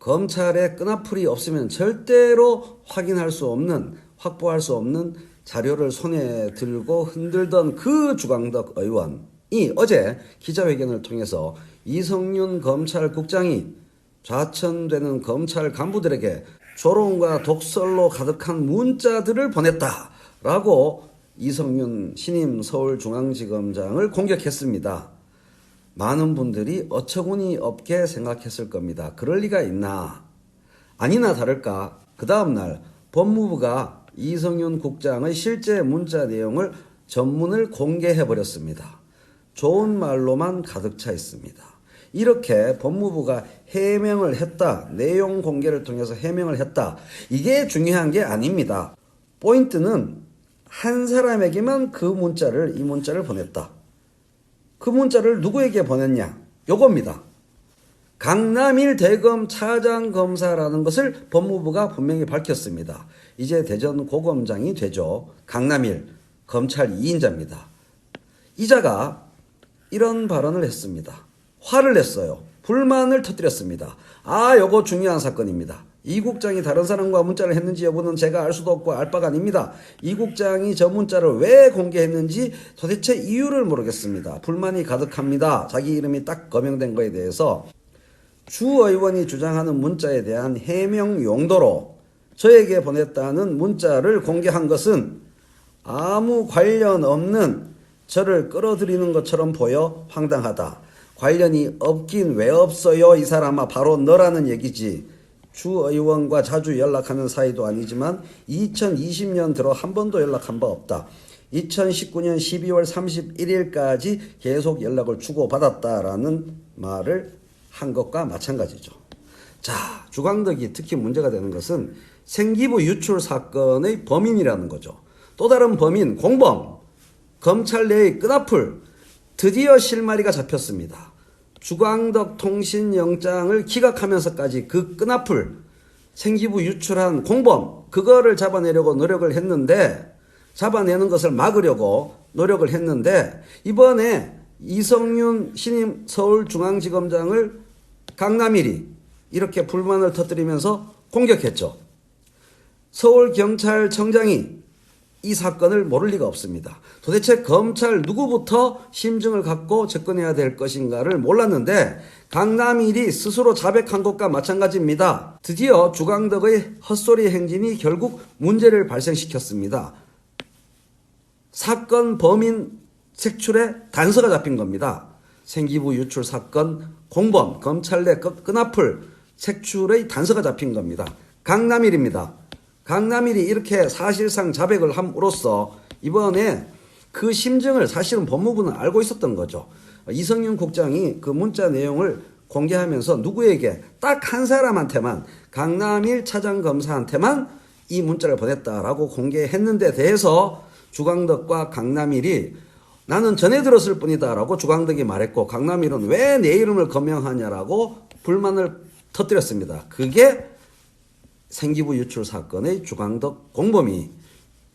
검찰에 끈앞풀이 없으면 절대로 확인할 수 없는, 확보할 수 없는 자료를 손에 들고 흔들던 그 주광덕 의원이 어제 기자회견을 통해서 이성윤 검찰국장이 좌천되는 검찰 간부들에게 조롱과 독설로 가득한 문자들을 보냈다라고 이성윤 신임 서울중앙지검장을 공격했습니다. 많은 분들이 어처구니 없게 생각했을 겁니다. 그럴 리가 있나? 아니나 다를까 그 다음날 법무부가 이성윤 국장의 실제 문자 내용을 전문을 공개해버렸습니다. 좋은 말로만 가득 차 있습니다. 이렇게 법무부가 해명을 했다, 내용 공개를 통해서 해명을 했다, 이게 중요한 게 아닙니다. 포인트는 한 사람에게만 이 문자를 보냈다. 그 문자를 누구에게 보냈냐? 요겁니다. 강남일 대검 차장검사라는 것을 법무부가 분명히 밝혔습니다. 이제 대전 고검장이 되죠. 강남일 검찰 2인자입니다. 이자가 이런 발언을 했습니다. 화를 냈어요. 불만을 터뜨렸습니다. 요거 중요한 사건입니다. 이 국장이 다른 사람과 문자를 했는지 여부는 제가 알 수도 없고 알 바가 아닙니다. 이 국장이 저 문자를 왜 공개했는지 도대체 이유를 모르겠습니다. 불만이 가득합니다. 자기 이름이 딱 거명된 거에 대해서 주 의원이 주장하는 문자에 대한 해명 용도로 저에게 보냈다는 문자를 공개한 것은 아무 관련 없는 저를 끌어들이는 것처럼 보여 황당하다. 관련이 없긴 왜 없어요? 이 사람아 바로 너라는 얘기지. 주 의원과 자주 연락하는 사이도 아니지만 2020년 들어 한 번도 연락한 바 없다. 2019년 12월 31일까지 계속 연락을 주고받았다라는 말을 한 것과 마찬가지죠. 자, 주광덕이 특히 문제가 되는 것은 생기부 유출 사건의 범인이라는 거죠. 또 다른 범인 공범, 검찰 내의 끈앞풀, 드디어 실마리가 잡혔습니다. 주광덕 통신영장을 기각하면서까지 그 끈앞풀, 생기부 유출한 공범, 그거를 잡아내려고 노력을 했는데, 잡아내는 것을 막으려고 노력을 했는데, 이번에 이성윤 신임 서울중앙지검장을 강남일이 이렇게 불만을 터뜨리면서 공격했죠. 서울경찰청장이 이 사건을 모를 리가 없습니다. 도대체 검찰 누구부터 심증을 갖고 접근해야 될 것인가를 몰랐는데 강남일이 스스로 자백한 것과 마찬가지입니다. 드디어 주광덕의 헛소리 행진이 결국 문제를 발생시켰습니다. 사건 범인 색출에 단서가 잡힌 겁니다. 생기부 유출 사건 공범, 검찰 내 끈앞풀 색출의 단서가 잡힌 겁니다. 강남일입니다. 강남일이 이렇게 사실상 자백을 함으로써 이번에 그 심증을 사실은 법무부는 알고 있었던 거죠. 이성윤 국장이 그 문자 내용을 공개하면서 누구에게 딱 한 사람한테만, 강남일 차장검사한테만 이 문자를 보냈다라고 공개했는데 대해서 주광덕과 강남일이 나는 전해 들었을 뿐이다 라고 주광덕이 말했고, 강남일은 왜 내 이름을 거명하냐라고 불만을 터뜨렸습니다. 그게 생기부 유출 사건의 주광덕 공범이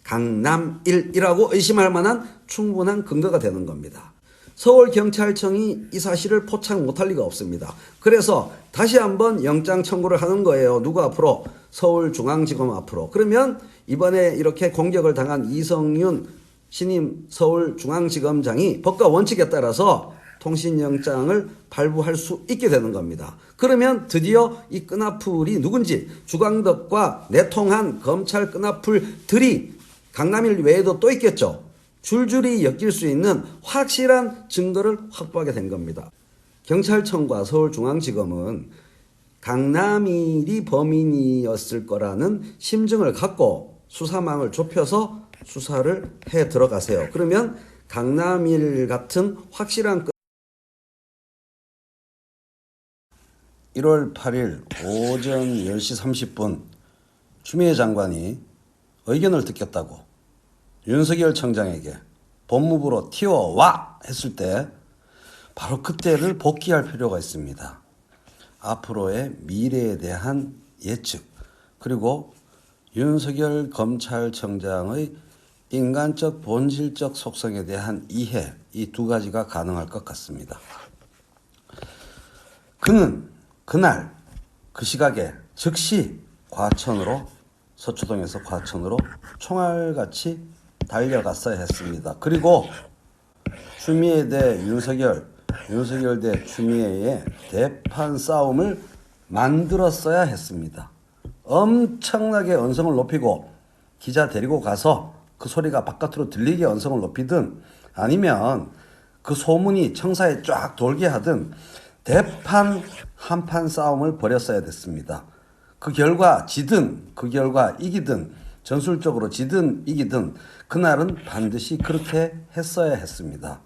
강남일이라고 의심할 만한 충분한 근거가 되는 겁니다. 서울경찰청이 이 사실을 포착 못할 리가 없습니다. 그래서 다시 한번 영장 청구를 하는 거예요. 누구 앞으로? 서울중앙지검 앞으로. 그러면 이번에 이렇게 공격을 당한 이성윤 신임 서울중앙지검장이 법과 원칙에 따라서 통신영장을 발부할 수 있게 되는 겁니다. 그러면 드디어 이 끈앞풀이 누군지, 주광덕과 내통한 검찰 끈앞풀들이 강남일 외에도 또 있겠죠. 줄줄이 엮일 수 있는 확실한 증거를 확보하게 된 겁니다. 경찰청과 서울중앙지검은 강남일이 범인이었을 거라는 심증을 갖고 수사망을 좁혀서 수사를 해 들어가세요. 그러면 강남일 같은 확실한 1월 8일 오전 10시 30분 추미애 장관이 의견을 듣겠다고 윤석열 청장에게 법무부로 튀어와 했을 때 바로 그때를 복귀할 필요가 있습니다. 앞으로의 미래에 대한 예측, 그리고 윤석열 검찰청장의 인간적 본질적 속성에 대한 이해, 이 두 가지가 가능할 것 같습니다. 그는 그날 그 시각에 즉시 서초동에서 과천으로 총알같이 달려갔어야 했습니다. 그리고 추미애 대 윤석열, 윤석열 대 추미애의 대판 싸움을 만들었어야 했습니다. 엄청나게 언성을 높이고 기자 데리고 가서 그 소리가 바깥으로 들리게 언성을 높이든 아니면 그 소문이 청사에 쫙 돌게 하든 대판 한판 싸움을 벌였어야 됐습니다. 그 결과 지든 그 결과 이기든 전술적으로 지든 이기든 그날은 반드시 그렇게 했어야 했습니다.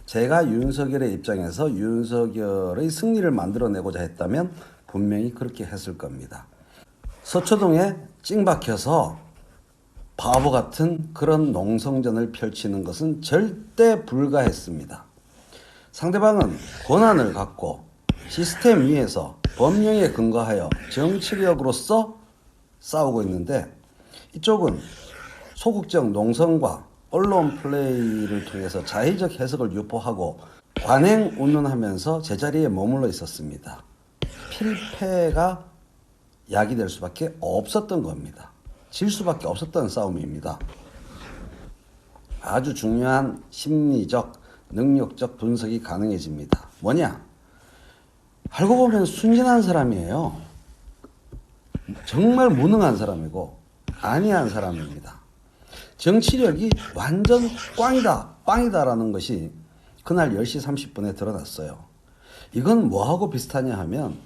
제가 윤석열의 입장에서 윤석열의 승리를 만들어내고자 했다면 분명히 그렇게 했을 겁니다. 서초동에 찡박혀서 바보 같은 그런 농성전을 펼치는 것은 절대 불가했습니다. 상대방은 권한을 갖고 시스템 위에서 법령에 근거하여 정치력으로서 싸우고 있는데 이쪽은 소극적 농성과 언론 플레이를 통해서 자의적 해석을 유포하고 관행 운운하면서 제자리에 머물러 있었습니다. 필패가 야기될 수밖에 없었던 겁니다. 질 수밖에 없었던 싸움입니다. 아주 중요한 심리적, 능력적 분석이 가능해집니다. 뭐냐? 알고 보면 순진한 사람이에요. 정말 무능한 사람이고 안이한 사람입니다. 정치력이 완전 빵이다라는 것이 그날 10시 30분에 드러났어요. 이건 뭐하고 비슷하냐 하면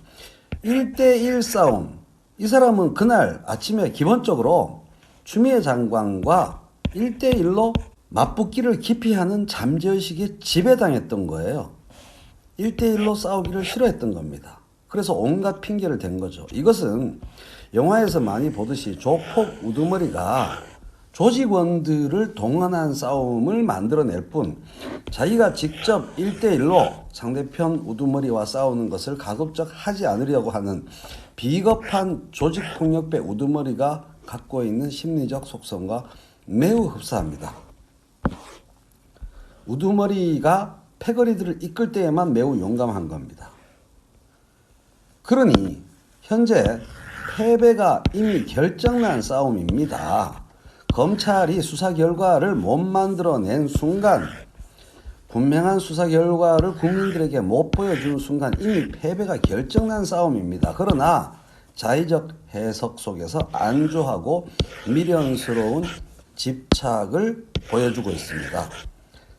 1대1 싸움. 이 사람은 그날 아침에 기본적으로 추미애 장관과 1대1로 맞붙기를 기피하는 잠재의식에 지배당했던 거예요. 1대1로 싸우기를 싫어했던 겁니다. 그래서 온갖 핑계를 댄 거죠. 이것은 영화에서 많이 보듯이 조폭 우두머리가 조직원들을 동원한 싸움을 만들어낼 뿐 자기가 직접 1대1로 상대편 우두머리와 싸우는 것을 가급적 하지 않으려고 하는 비겁한 조직폭력배 우두머리가 갖고 있는 심리적 속성과 매우 흡사합니다. 우두머리가 패거리들을 이끌 때에만 매우 용감한 겁니다. 그러니 현재 패배가 이미 결정난 싸움입니다. 검찰이 수사 결과를 못 만들어낸 순간, 분명한 수사 결과를 국민들에게 못 보여준 순간 이미 패배가 결정난 싸움입니다. 그러나 자의적 해석 속에서 안주하고 미련스러운 집착을 보여주고 있습니다.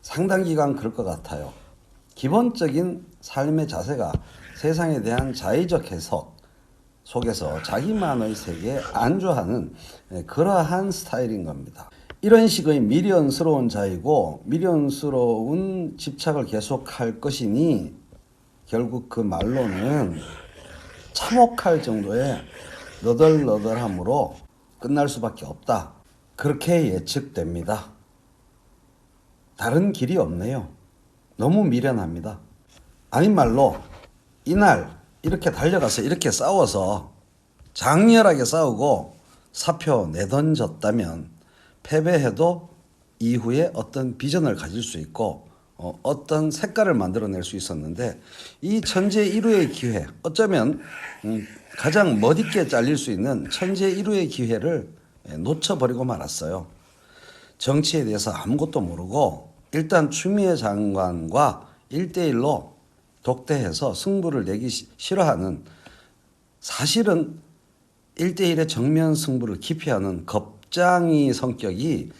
상당 기간 그럴 것 같아요. 기본적인 삶의 자세가 세상에 대한 자의적 해석 속에서 자기만의 세계에 안주하는 그러한 스타일인 겁니다. 이런 식의 미련스러운 자이고 미련스러운 집착을 계속할 것이니 결국 그 말로는 참혹할 정도의 너덜너덜함으로 끝날 수밖에 없다. 그렇게 예측됩니다. 다른 길이 없네요. 너무 미련합니다. 아닌 말로 이날 이렇게 달려가서 이렇게 싸워서 장렬하게 싸우고 사표 내던졌다면 패배해도 이후에 어떤 비전을 가질 수 있고 어떤 색깔을 만들어낼 수 있었는데 이 천재일우의 기회, 어쩌면 가장 멋있게 잘릴 수 있는 천재일우의 기회를 놓쳐버리고 말았어요. 정치에 대해서 아무것도 모르고 일단 추미애 장관과 1대1로 독대해서 승부를 내기 싫어하는, 사실은 1대1의 정면 승부를 기피하는 겁장이 성격이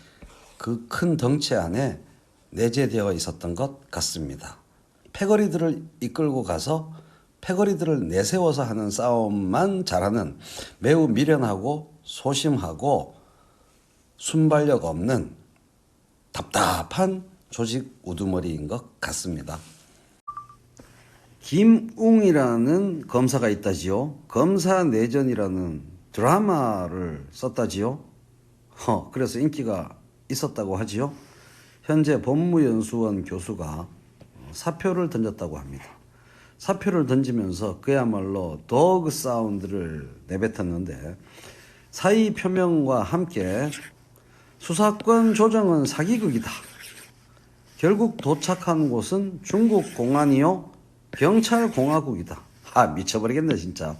그 큰 덩치 안에 내재되어 있었던 것 같습니다. 패거리들을 이끌고 가서 패거리들을 내세워서 하는 싸움만 잘하는 매우 미련하고 소심하고 순발력 없는 답답한 조직 우두머리인 것 같습니다. 김웅이라는 검사가 있다지요. 검사 내전이라는 드라마를 썼다지요. 그래서 인기가 있었다고 하지요. 현재 법무연수원 교수가 사표를 던졌다고 합니다. 사표를 던지면서 그야말로 도그 사운드를 내뱉었는데 사의 표명과 함께 수사권 조정은 사기극이다. 결국 도착한 곳은 중국 공안이요 경찰공화국이다. 미쳐버리겠네 진짜.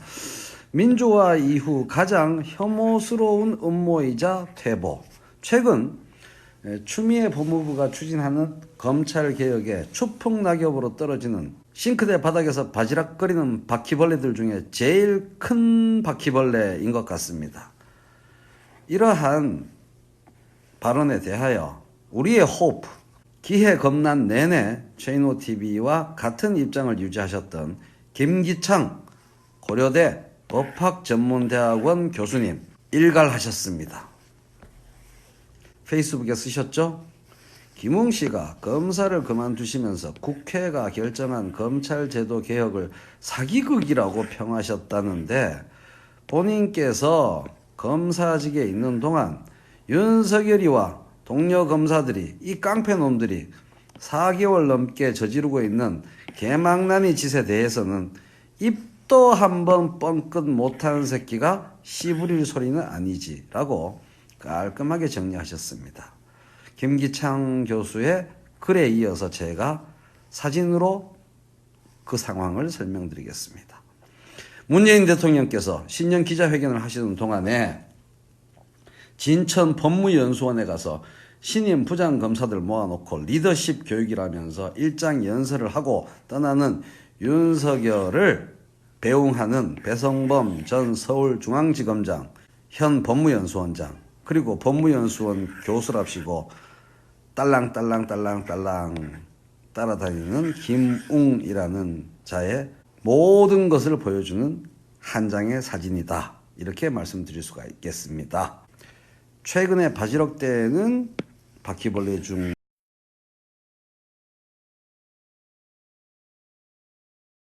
민주화 이후 가장 혐오스러운 음모이자 퇴보. 최근 추미애 법무부가 추진하는 검찰개혁의 추풍낙엽으로 떨어지는 싱크대 바닥에서 바지락거리는 바퀴벌레들 중에 제일 큰 바퀴벌레인 것 같습니다. 이러한 발언에 대하여 우리의 호프, 기해 겁난 내내 최인호TV와 같은 입장을 유지하셨던 김기창 고려대 법학전문대학원 교수님 일갈하셨습니다. 페이스북에 쓰셨죠? 김웅 씨가 검사를 그만두시면서 국회가 결정한 검찰제도 개혁을 사기극이라고 평하셨다는데 본인께서 검사직에 있는 동안 윤석열이와 동료 검사들이 이 깡패놈들이 4개월 넘게 저지르고 있는 개망나니 짓에 대해서는 입도 한번 뻥끗 못하는 새끼가 씨부릴 소리는 아니지 라고 깔끔하게 정리하셨습니다. 김기창 교수의 글에 이어서 제가 사진으로 그 상황을 설명드리겠습니다. 문재인 대통령께서 신년 기자회견을 하시는 동안에 진천 법무연수원에 가서 신임 부장검사들 모아놓고 리더십 교육이라면서 일장 연설을 하고 떠나는 윤석열을 배웅하는 배성범 전 서울중앙지검장, 현 법무연수원장, 그리고 법무연수원 교수랍시고 딸랑딸랑 따라다니는 김웅이라는 자의 모든 것을 보여주는 한 장의 사진이다. 이렇게 말씀드릴 수가 있겠습니다. 최근에 바지락대는 바퀴벌레 중